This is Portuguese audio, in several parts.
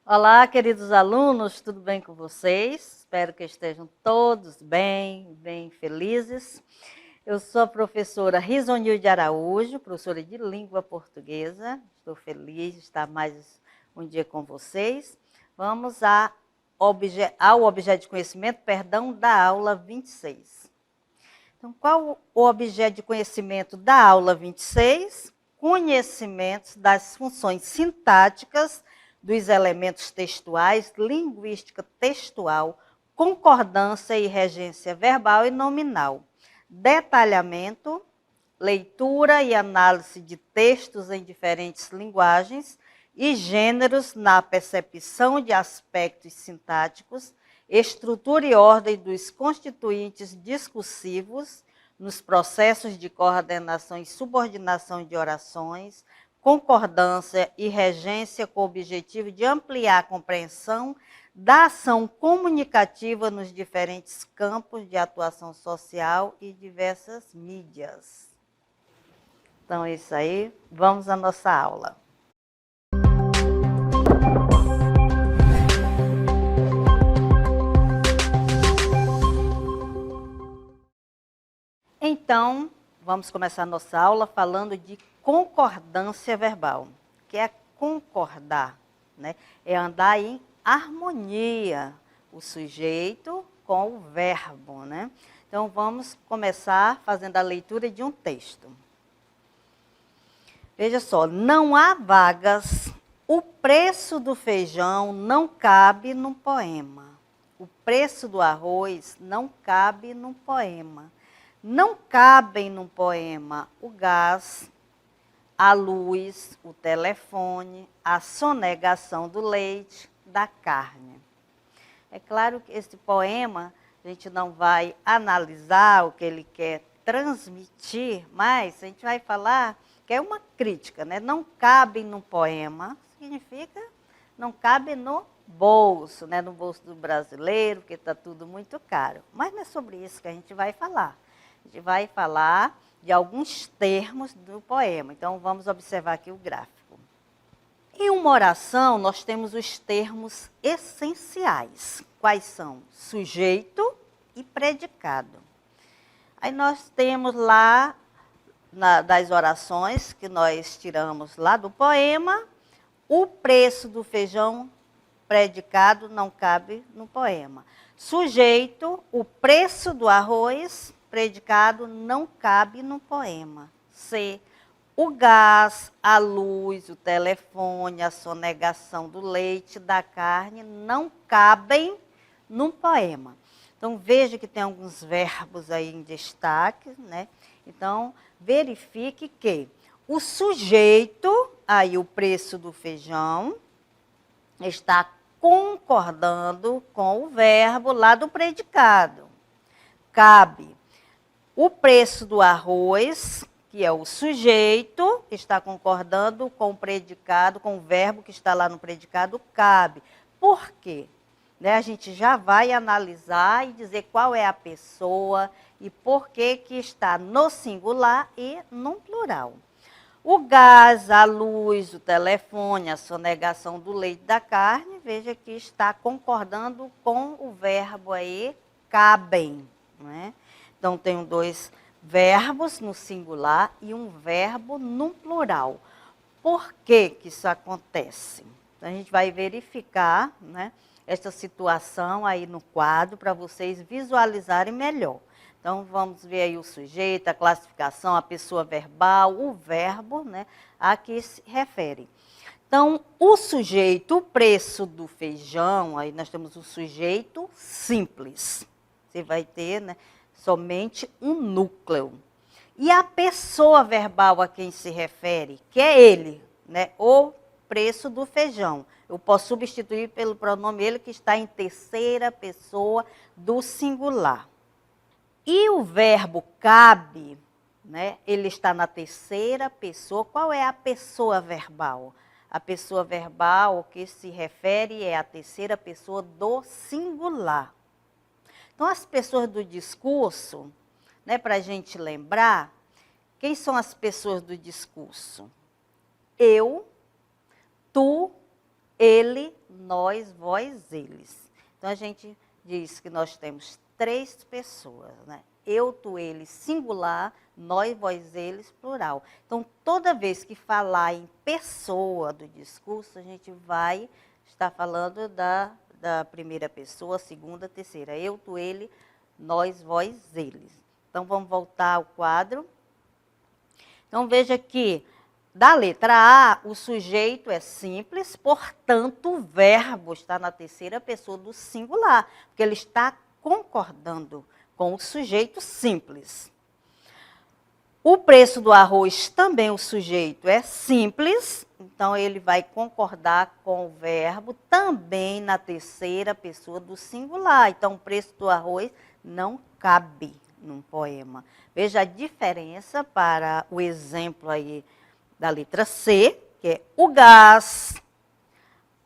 Olá, queridos alunos, tudo bem com vocês? Espero que estejam todos bem felizes. Eu sou a professora Risonilde Araújo, professora de língua portuguesa. Estou feliz de estar mais um dia com vocês. Vamos ao objeto de conhecimento, da aula 26. Então, qual o objeto de conhecimento da aula 26? Conhecimentos das funções sintáticas dos elementos textuais, linguística textual, concordância e regência verbal e nominal, detalhamento, leitura e análise de textos em diferentes linguagens e gêneros na percepção de aspectos sintáticos, estrutura e ordem dos constituintes discursivos nos processos de coordenação e subordinação de orações, concordância e regência com o objetivo de ampliar a compreensão da ação comunicativa nos diferentes campos de atuação social e diversas mídias. Então é isso aí, vamos à nossa aula. Então, vamos começar a nossa aula falando de concordância verbal, que é concordar, né? É andar em harmonia, o sujeito com o verbo, né? Então, vamos começar fazendo a leitura de um texto. Veja só, não há vagas, o preço do feijão não cabe num poema. O preço do arroz não cabe num poema. Não cabem num poema o gás, a luz, o telefone, a sonegação do leite, da carne. É claro que esse poema, a gente não vai analisar o que ele quer transmitir, mas a gente vai falar que é uma crítica, né? Não cabe num poema, significa não cabe no bolso, né? No bolso do brasileiro, porque está tudo muito caro. Mas não é sobre isso que a gente vai falar. A gente vai falar de alguns termos do poema. Então, vamos observar aqui o gráfico. Em uma oração, nós temos os termos essenciais. Quais são? Sujeito e predicado. Aí nós temos lá, das orações que nós tiramos lá do poema, o preço do feijão, predicado, não cabe no poema. Sujeito, o preço do arroz, predicado, não cabe no poema. C, o gás, a luz, o telefone, a sonegação do leite, da carne, não cabem num poema. Então, veja que tem alguns verbos aí em destaque, né? Então, verifique que o sujeito, aí o preço do feijão, está concordando com o verbo lá do predicado. Cabe. O preço do arroz, que é o sujeito, está concordando com o predicado, com o verbo que está lá no predicado, cabe. Por quê? Né, a gente já vai analisar e dizer qual é a pessoa e por que que está no singular e no plural. O gás, a luz, o telefone, a sonegação do leite, da carne, veja que está concordando com o verbo aí, cabem, né? Então, tem dois verbos no singular e um verbo no plural. Por que que isso acontece? Então, a gente vai verificar, né, esta situação aí no quadro para vocês visualizarem melhor. Então, vamos ver aí o sujeito, a classificação, a pessoa verbal, o verbo, né, a que se refere. Então, o sujeito, o preço do feijão, aí nós temos o sujeito simples. Você vai ter, né, somente um núcleo. E a pessoa verbal a quem se refere, que é ele, né, o preço do feijão. Eu posso substituir pelo pronome ele, que está em terceira pessoa do singular. E o verbo cabe, né, ele está na terceira pessoa. Qual é a pessoa verbal? A pessoa verbal que se refere é a terceira pessoa do singular. Então, as pessoas do discurso, né, para a gente lembrar, quem são as pessoas do discurso? Eu, tu, ele, nós, vós, eles. Então, a gente diz que nós temos 3 pessoas, né? Eu, tu, ele, singular, nós, vós, eles, plural. Então, toda vez que falar em pessoa do discurso, a gente vai estar falando da primeira pessoa, segunda, terceira. Eu, tu, ele, nós, vós, eles. Então, vamos voltar ao quadro. Então, veja que, da letra A, o sujeito é simples, portanto, o verbo está na terceira pessoa do singular, porque ele está concordando com o sujeito simples. O preço do arroz também o sujeito é simples, então ele vai concordar com o verbo também na terceira pessoa do singular. Então, o preço do arroz não cabe num poema. Veja a diferença para o exemplo aí da letra C, que é o gás,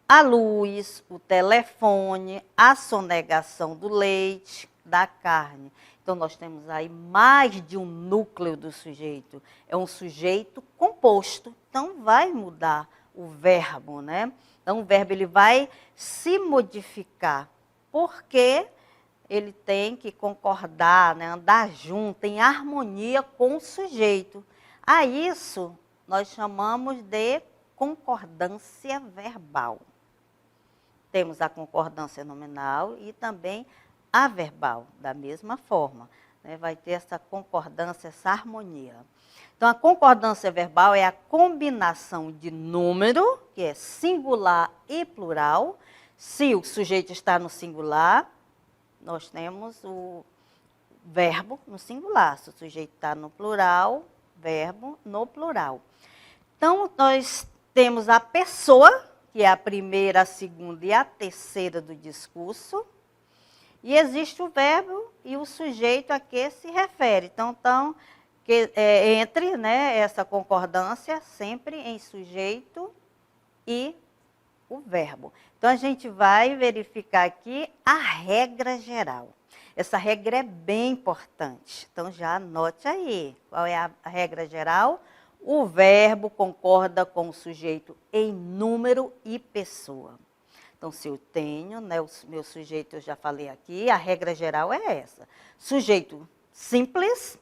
a luz, o telefone, a sonegação do leite, da carne. Então, nós temos aí mais de um núcleo do sujeito. É um sujeito composto, então vai mudar o verbo, né? Então, o verbo ele vai se modificar, porque ele tem que concordar, né? Andar junto, em harmonia com o sujeito. A isso nós chamamos de concordância verbal. Temos a concordância nominal e também a verbal, da mesma forma, né? Vai ter essa concordância, essa harmonia. Então, a concordância verbal é a combinação de número, que é singular e plural. Se o sujeito está no singular, nós temos o verbo no singular. Se o sujeito está no plural, verbo no plural. Então, nós temos a pessoa, que é a primeira, a segunda e a terceira do discurso. E existe o verbo e o sujeito a que se refere. Então entre, né, essa concordância sempre em sujeito e o verbo. Então, a gente vai verificar aqui a regra geral. Essa regra é bem importante. Então, já anote aí. Qual é a regra geral? O verbo concorda com o sujeito em número e pessoa. Então, se eu tenho, né, o meu sujeito, eu já falei aqui, a regra geral é essa. Sujeito simples,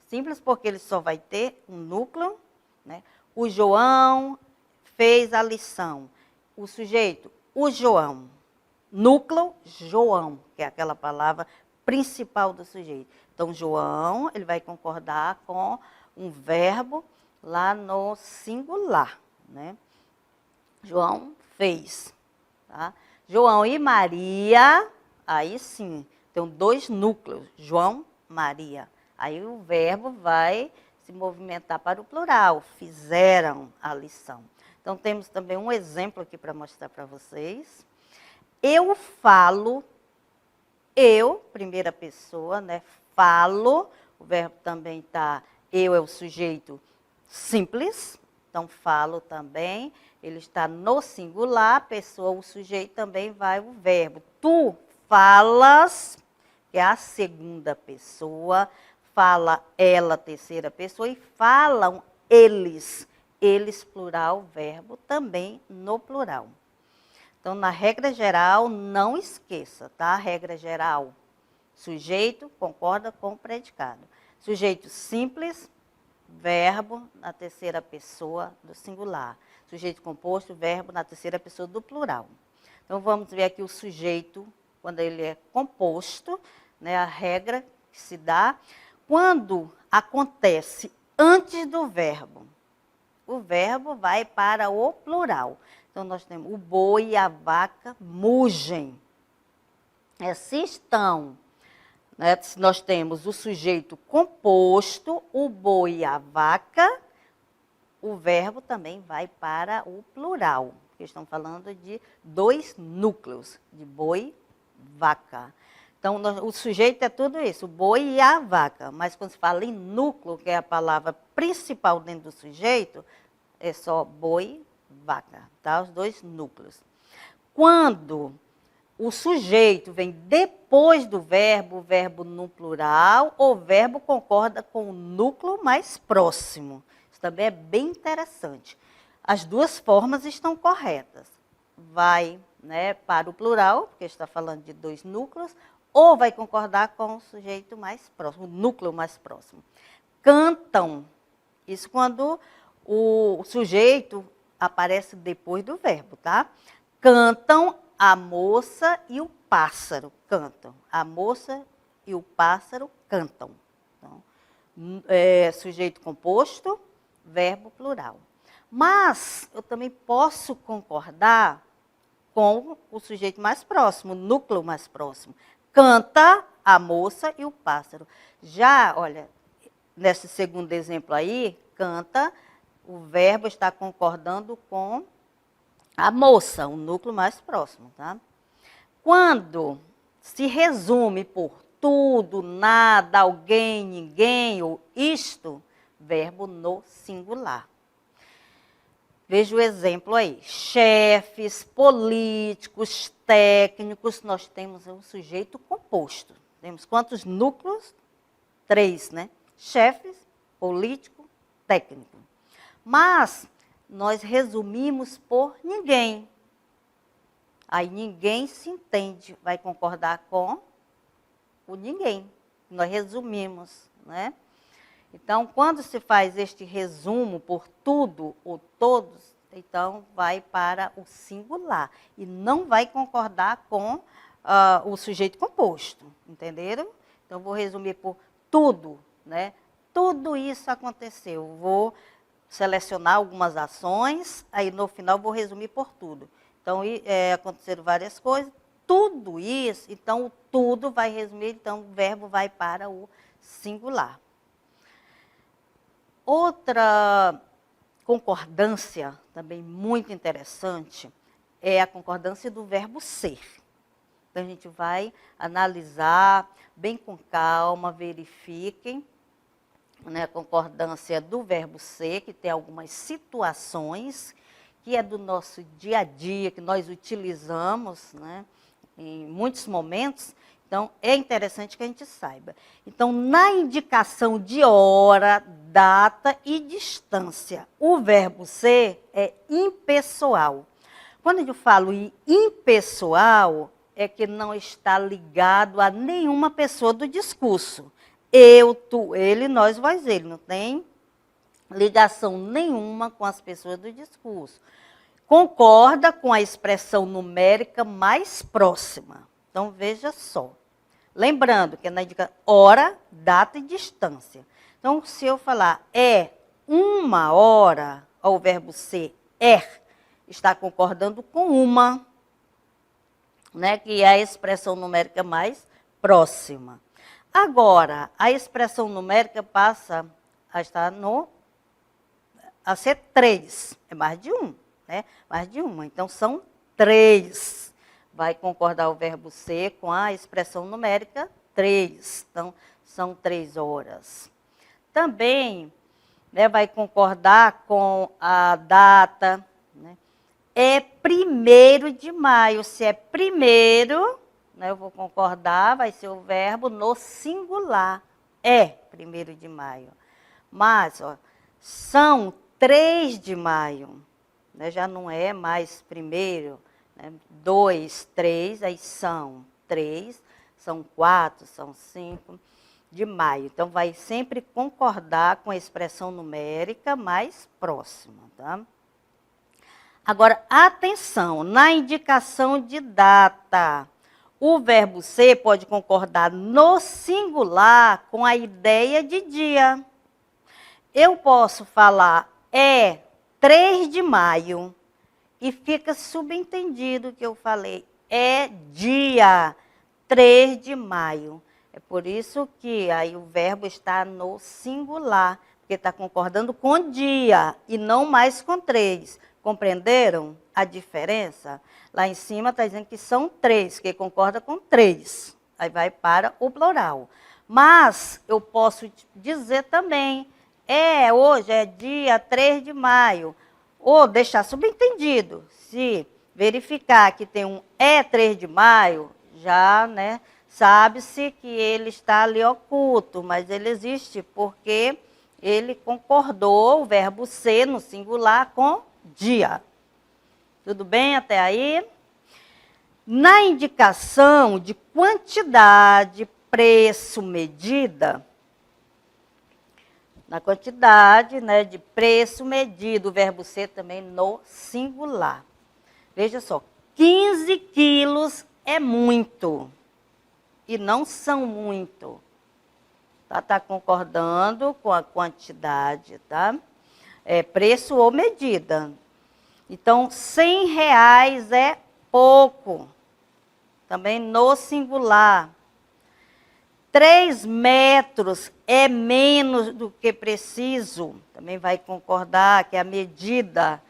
simples porque ele só vai ter um núcleo, né? O João fez a lição. O sujeito, o João. Núcleo, João, que é aquela palavra principal do sujeito. Então, João, ele vai concordar com um verbo lá no singular, né? João fez. Tá? João e Maria, aí sim, tem 2 núcleos, João, Maria. Aí o verbo vai se movimentar para o plural, fizeram a lição. Então, temos também um exemplo aqui para mostrar para vocês. Eu falo, eu, primeira pessoa, né? Falo, o verbo também está, eu é o sujeito simples, então falo também. Ele está no singular, pessoa, o sujeito também vai o verbo. Tu falas, que é a segunda pessoa, fala ela, terceira pessoa, e falam eles. Eles, plural, verbo, também no plural. Então, na regra geral, não esqueça, tá? Regra geral, sujeito concorda com o predicado. Sujeito simples, verbo na terceira pessoa do singular. Sujeito composto, verbo na terceira pessoa do plural. Então, vamos ver aqui o sujeito, quando ele é composto, né, a regra que se dá. Quando acontece antes do verbo, o verbo vai para o plural. Então, nós temos o boi e a vaca mugem. Se estão, né, nós temos o sujeito composto, o boi e a vaca, o verbo também vai para o plural, porque estão falando de 2 núcleos, de boi, vaca. Então, o sujeito é tudo isso, o boi e a vaca. Mas quando se fala em núcleo, que é a palavra principal dentro do sujeito, é só boi, vaca, tá? Os 2 núcleos. Quando o sujeito vem depois do verbo, o verbo no plural, o verbo concorda com o núcleo mais próximo. Isso também é bem interessante. As 2 formas estão corretas. Vai né, para o plural, porque está falando de 2 núcleos, ou vai concordar com o sujeito mais próximo, o núcleo mais próximo. Cantam, isso quando o sujeito aparece depois do verbo, tá? Cantam a moça e o pássaro, cantam. A moça e o pássaro cantam. Então, sujeito composto, verbo plural. Mas eu também posso concordar com o sujeito mais próximo, o núcleo mais próximo. Canta a moça e o pássaro. Já, olha, nesse segundo exemplo aí, canta, o verbo está concordando com a moça, o núcleo mais próximo, tá? Quando se resume por tudo, nada, alguém, ninguém ou isto, verbo no singular. Veja o exemplo aí. Chefes, políticos, técnicos, nós temos um sujeito composto. Temos quantos núcleos? 3, né? Chefes, político, técnico. Mas nós resumimos por ninguém. Aí ninguém se entende, vai concordar com o ninguém. Nós resumimos, né? Então, quando se faz este resumo por tudo ou todos, então vai para o singular. E não vai concordar com o sujeito composto, entenderam? Então, vou resumir por tudo, né? Tudo isso aconteceu. Vou selecionar algumas ações, aí no final vou resumir por tudo. Então, aconteceram várias coisas, tudo isso, então o tudo vai resumir, então o verbo vai para o singular. Outra concordância, também muito interessante, é a concordância do verbo ser. Então, a gente vai analisar bem com calma, verifiquem, né, a concordância do verbo ser, que tem algumas situações, que é do nosso dia a dia, que nós utilizamos, né, em muitos momentos. Então, é interessante que a gente saiba. Então, na indicação de hora, data e distância, o verbo ser é impessoal. Quando eu falo em impessoal, é que não está ligado a nenhuma pessoa do discurso. Eu, tu, ele, nós, vós, ele. Não tem ligação nenhuma com as pessoas do discurso. Concorda com a expressão numérica mais próxima. Então, veja só. Lembrando que na indicação hora, data e distância. Então, se eu falar é 1 hora, o verbo ser está concordando com uma, né, que é a expressão numérica mais próxima. Agora, a expressão numérica passa a estar a ser 3, é mais de 1, né? Mais de uma, então são 3. Vai concordar o verbo ser com a expressão numérica 3. Então, são 3 horas. Também, né, vai concordar com a data, né? É 1º de maio. Se é primeiro, né, eu vou concordar, vai ser o verbo no singular. É 1º de maio. Mas, ó, são 3 de maio. Né, já não é mais primeiro. 2, 3, aí são 3, são 4, são 5 de maio. Então, vai sempre concordar com a expressão numérica mais próxima, tá? Agora, atenção, na indicação de data, o verbo ser pode concordar no singular com a ideia de dia. Eu posso falar 3 de maio. E fica subentendido que eu falei, é dia 3 de maio. É por isso que aí o verbo está no singular, porque está concordando com dia e não mais com 3. Compreenderam a diferença? Lá em cima está dizendo que são 3, que concorda com 3. Aí vai para o plural. Mas eu posso dizer também, hoje é dia 3 de maio. Ou deixar subentendido, se verificar que tem um 3 de maio, já, né, sabe-se que ele está ali oculto, mas ele existe porque ele concordou o verbo ser no singular com dia. Tudo bem até aí? Na indicação de quantidade, preço, medida, na quantidade, né, de preço, medido, o verbo ser também no singular. Veja só, 15 quilos é muito e não são muito. Tá concordando com a quantidade, tá? Preço ou medida. Então, R$100 é pouco. Também no singular. 3 metros é menos do que preciso. Também vai concordar que a medida,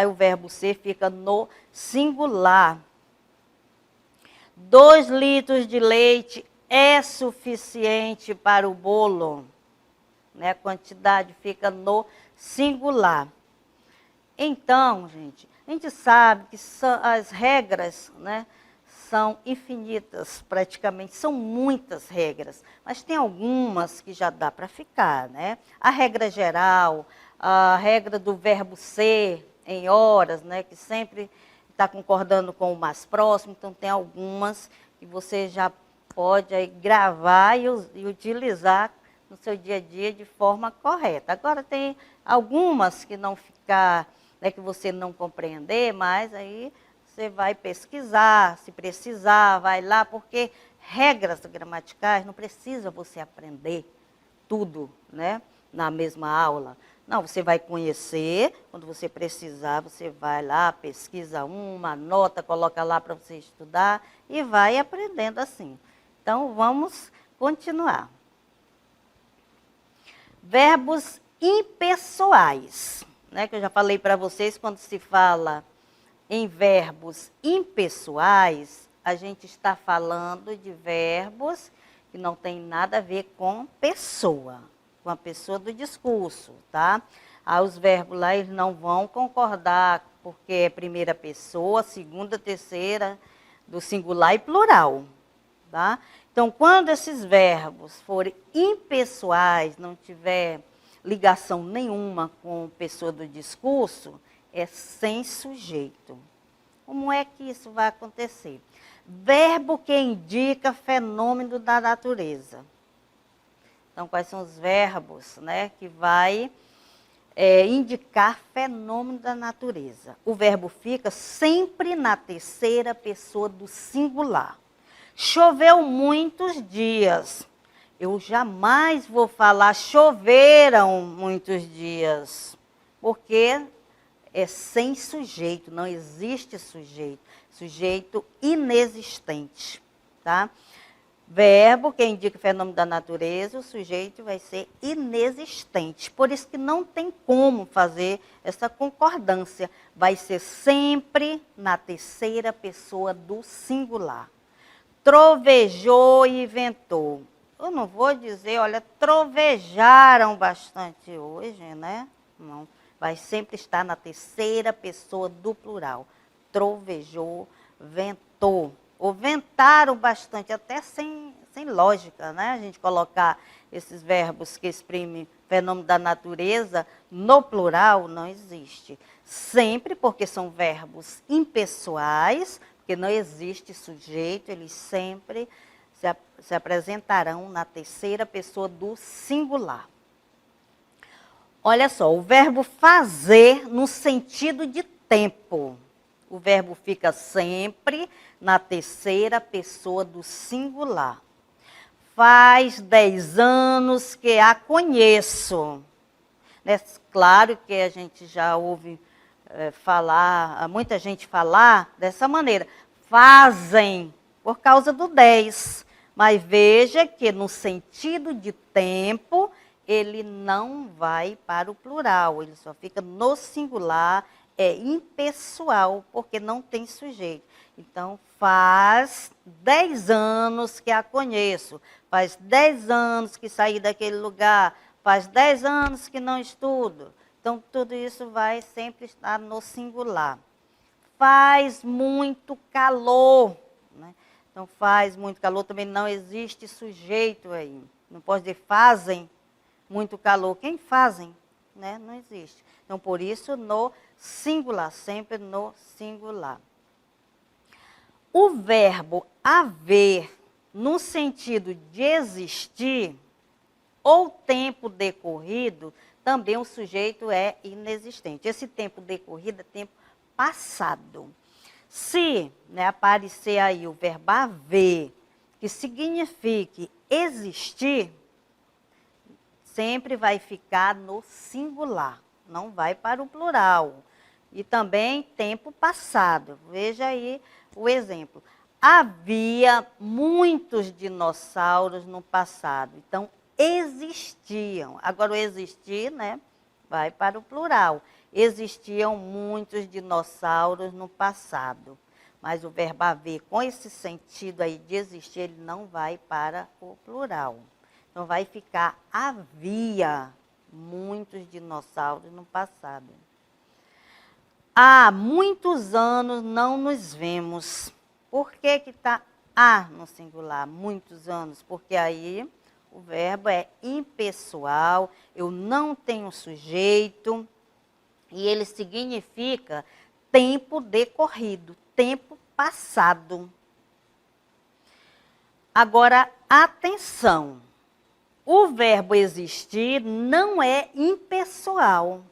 o verbo ser fica no singular. 2 litros de leite é suficiente para o bolo. Né? A quantidade fica no singular. Então, gente, a gente sabe que as regras, né, são infinitas, praticamente, são muitas regras, mas tem algumas que já dá para ficar, né? A regra geral, a regra do verbo ser em horas, né, que sempre está concordando com o mais próximo, então tem algumas que você já pode aí gravar e utilizar no seu dia a dia de forma correta. Agora tem algumas que não ficar, né, que você não compreender, mas aí você vai pesquisar, se precisar, vai lá, porque regras gramaticais não precisa você aprender tudo, né, na mesma aula. Não, você vai conhecer, quando você precisar, você vai lá, pesquisa uma, anota, coloca lá para você estudar e vai aprendendo assim. Então, vamos continuar. Verbos impessoais, né, que eu já falei para vocês, quando se fala em verbos impessoais, a gente está falando de verbos que não tem nada a ver com pessoa, com a pessoa do discurso, tá? Os verbos lá, eles não vão concordar, porque é primeira pessoa, segunda, terceira, do singular e plural, tá? Então, quando esses verbos forem impessoais, não tiver ligação nenhuma com pessoa do discurso, é sem sujeito. Como é que isso vai acontecer? Verbo que indica fenômeno da natureza. Então, quais são os verbos, né, que vai indicar fenômeno da natureza? O verbo fica sempre na terceira pessoa do singular. Choveu muitos dias. Eu jamais vou falar choveram muitos dias, porque é sem sujeito, não existe sujeito. Sujeito inexistente, tá? Verbo que indica fenômeno da natureza, o sujeito vai ser inexistente. Por isso que não tem como fazer essa concordância. Vai ser sempre na terceira pessoa do singular. Trovejou e ventou. Eu não vou dizer, olha, trovejaram bastante hoje, né? Não. Vai sempre estar na terceira pessoa do plural. Trovejou, ventou. Ou ventaram bastante, até sem lógica, né? A gente colocar esses verbos que exprimem fenômeno da natureza no plural, não existe. Sempre porque são verbos impessoais, porque não existe sujeito, eles sempre se apresentarão na terceira pessoa do singular. Olha só, o verbo fazer no sentido de tempo. O verbo fica sempre na terceira pessoa do singular. Faz 10 anos que a conheço. Né? Claro que a gente já ouve muita gente falar dessa maneira. Fazem por causa do 10. Mas veja que no sentido de tempo, ele não vai para o plural, ele só fica no singular, é impessoal, porque não tem sujeito. Então, faz 10 anos que a conheço, faz 10 anos que saí daquele lugar, faz 10 anos que não estudo. Então, tudo isso vai sempre estar no singular. Faz muito calor, né? Então, faz muito calor, também não existe sujeito aí. Não pode dizer fazem muito calor. Quem fazem? Né? Não existe. Então, por isso, no singular, sempre no singular. O verbo haver, no sentido de existir, ou tempo decorrido, também o sujeito é inexistente. Esse tempo decorrido é tempo passado. Se, né, aparecer aí o verbo haver, que signifique existir, sempre vai ficar no singular, não vai para o plural. E também tempo passado. Veja aí o exemplo. Havia muitos dinossauros no passado. Então, existiam. Agora, o existir, né, vai para o plural. Existiam muitos dinossauros no passado. Mas o verbo haver, com esse sentido aí de existir, ele não vai para o plural. Então, vai ficar havia muitos dinossauros no passado. Há muitos anos não nos vemos. Por que está há no singular? Muitos anos. Porque aí o verbo é impessoal, eu não tenho sujeito, e ele significa tempo decorrido, tempo passado. Agora, atenção, o verbo existir não é impessoal.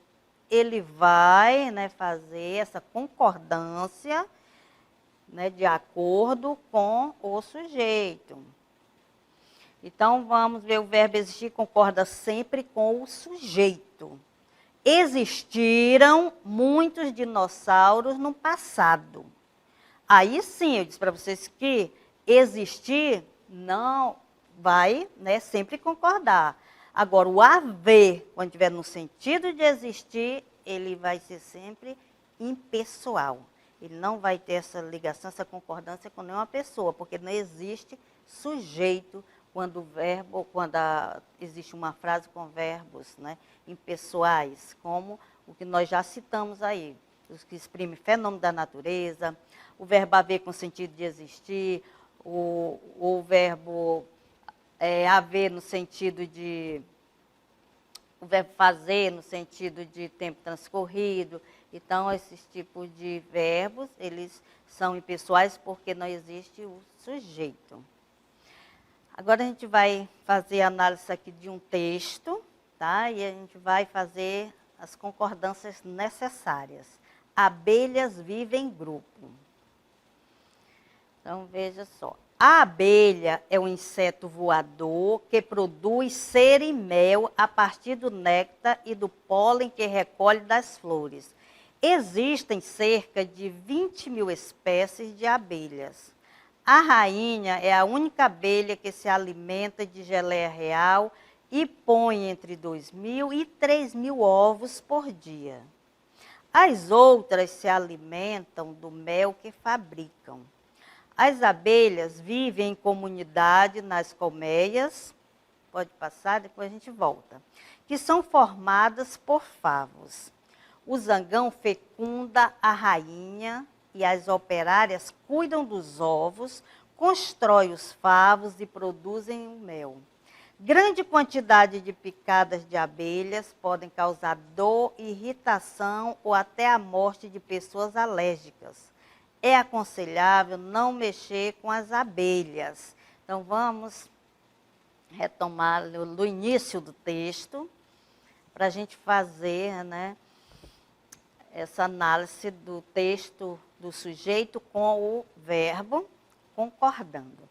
Ele vai, né, fazer essa concordância, né, de acordo com o sujeito. Então, vamos ver, o verbo existir concorda sempre com o sujeito. Existiram muitos dinossauros no passado. Aí sim, eu disse para vocês que existir não vai, né, sempre concordar. Agora, o haver, quando estiver no sentido de existir, ele vai ser sempre impessoal. Ele não vai ter essa ligação, essa concordância com nenhuma pessoa, porque não existe sujeito quando o verbo, existe uma frase com verbos, né, impessoais, como o que nós já citamos aí, os que exprimem fenômeno da natureza, o verbo haver com sentido de existir, o verbo haver no sentido de... o verbo fazer no sentido de tempo transcorrido. Então, esses tipos de verbos, eles são impessoais porque não existe o sujeito. Agora, a gente vai fazer a análise aqui de um texto, tá? E a gente vai fazer as concordâncias necessárias. Abelhas vivem em grupo. Então, veja só. A abelha é um inseto voador que produz cera e mel a partir do néctar e do pólen que recolhe das flores. Existem cerca de 20 mil espécies de abelhas. A rainha é a única abelha que se alimenta de geleia real e põe entre 2.000 e 3.000 ovos por dia. As outras se alimentam do mel que fabricam. As abelhas vivem em comunidade nas colmeias, pode passar, depois a gente volta, que são formadas por favos. O zangão fecunda a rainha e as operárias cuidam dos ovos, constroem os favos e produzem o mel. Grande quantidade de picadas de abelhas podem causar dor, irritação ou até a morte de pessoas alérgicas. É aconselhável não mexer com as abelhas. Então, vamos retomar no início do texto, para a gente fazer, né, essa análise do texto do sujeito com o verbo, concordando.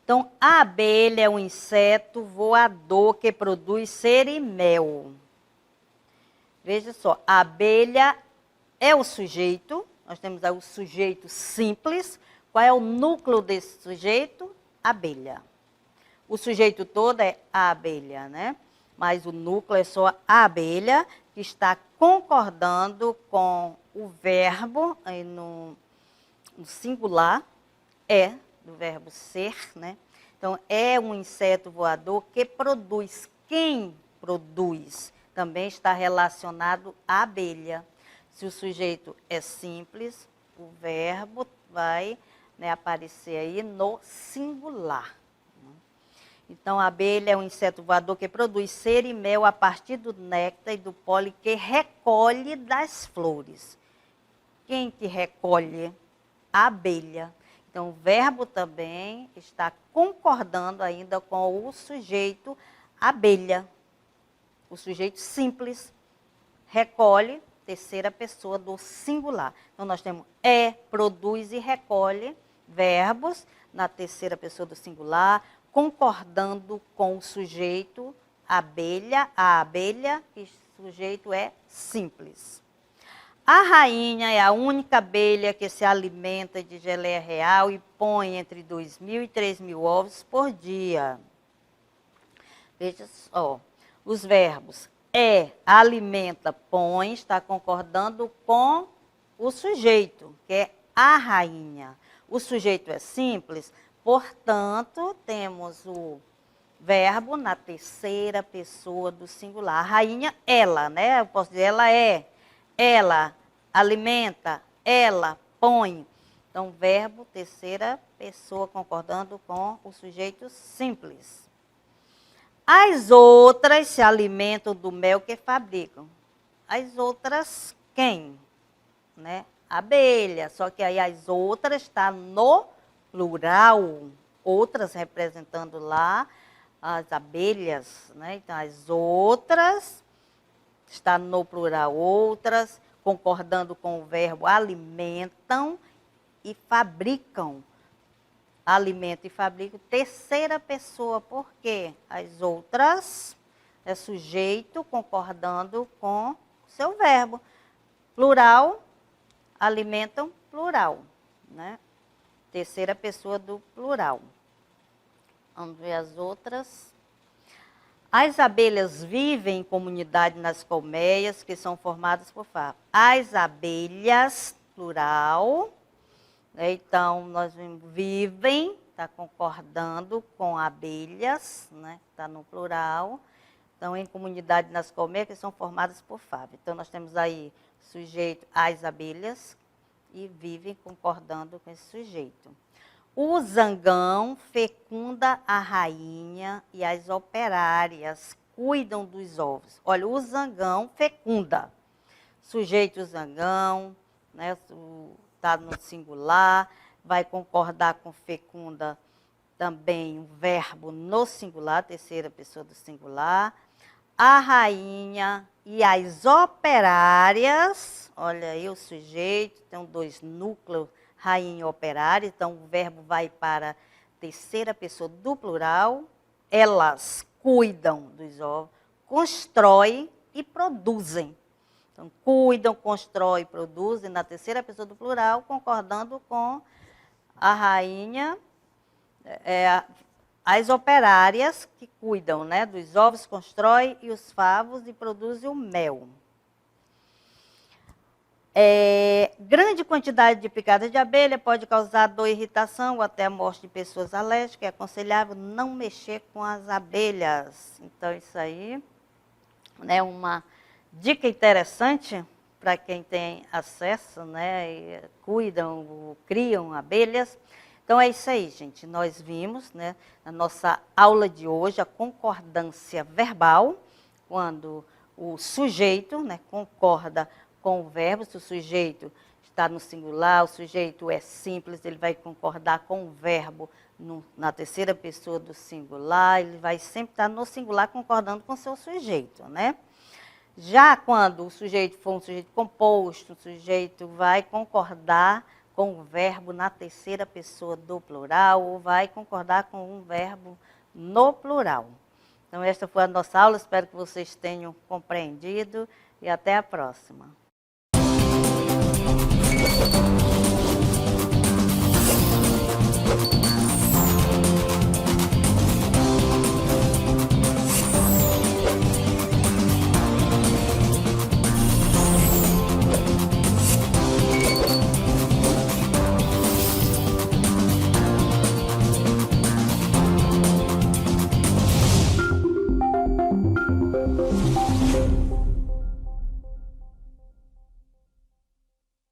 Então, a abelha é um inseto voador que produz cera e mel. Veja só, a abelha é o sujeito. Nós temos aí o sujeito simples. Qual é o núcleo desse sujeito? Abelha. O sujeito todo é a abelha, né? Mas o núcleo é só a abelha, que está concordando com o verbo aí no singular, é, do verbo ser, né? Então, é um inseto voador que produz. Quem produz também está relacionado à abelha. Se o sujeito é simples, o verbo vai, né, aparecer aí no singular. Então, a abelha é um inseto voador que produz cera e mel a partir do néctar e do pólen que recolhe das flores. Quem que recolhe? A abelha. Então, o verbo também está concordando ainda com o sujeito abelha. O sujeito simples recolhe, terceira pessoa do singular. Então, nós temos produz e recolhe verbos na terceira pessoa do singular, concordando com o sujeito abelha, a abelha, e o sujeito é simples. A rainha é a única abelha que se alimenta de geleia real e põe entre 2.000 e 3.000 ovos por dia. Veja só, os verbos alimenta, põe, está concordando com o sujeito, que é a rainha. O sujeito é simples, portanto, temos o verbo na terceira pessoa do singular. A rainha, ela, né? Eu posso dizer, ela alimenta, ela põe. Então, verbo, terceira pessoa, concordando com o sujeito simples. As outras se alimentam do mel que fabricam. As outras, quem? Né? Abelha. Só que aí as outras está no plural. Outras representando lá as abelhas, né? Então, as outras está no plural. Outras, concordando com o verbo alimentam e fabricam. Alimento e fabrico, terceira pessoa, porque as outras é sujeito concordando com o seu verbo. Plural, alimentam, plural, né? Terceira pessoa do plural. Vamos ver as outras. As abelhas vivem em comunidade nas colmeias, que são formadas por favos. As abelhas, plural. Então, nós vivem, está concordando com abelhas, né? Está no plural. Então, em comunidade nas colmeias, que são formadas por favo. Então, nós temos aí sujeito as abelhas e vivem concordando com esse sujeito. O zangão fecunda a rainha e as operárias cuidam dos ovos. Olha, o zangão fecunda. Sujeito zangão, né? Está no singular, vai concordar com fecunda também o verbo no singular, terceira pessoa do singular. A rainha e as operárias, olha aí o sujeito, tem dois núcleos, rainha e operária, então o verbo vai para a terceira pessoa do plural. Elas cuidam dos ovos, constroem e produzem. Então, cuidam, constroem, produzem, na terceira pessoa do plural, concordando com a rainha, as operárias que cuidam, né, dos ovos, constroem e os favos e produzem o mel. Grande quantidade de picadas de abelha pode causar dor e irritação ou até a morte de pessoas alérgicas. É aconselhável não mexer com as abelhas. Então, isso aí é uma dica interessante para quem tem acesso, né, e cuidam, criam abelhas. Então, é isso aí, gente. Nós vimos, né, na nossa aula de hoje, a concordância verbal, quando o sujeito, né, concorda com o verbo. Se o sujeito está no singular, o sujeito é simples, ele vai concordar com o verbo na terceira pessoa do singular, ele vai sempre estar no singular concordando com o seu sujeito, né? Já quando o sujeito for um sujeito composto, o sujeito vai concordar com o verbo na terceira pessoa do plural ou vai concordar com um verbo no plural. Então, esta foi a nossa aula, espero que vocês tenham compreendido e até a próxima.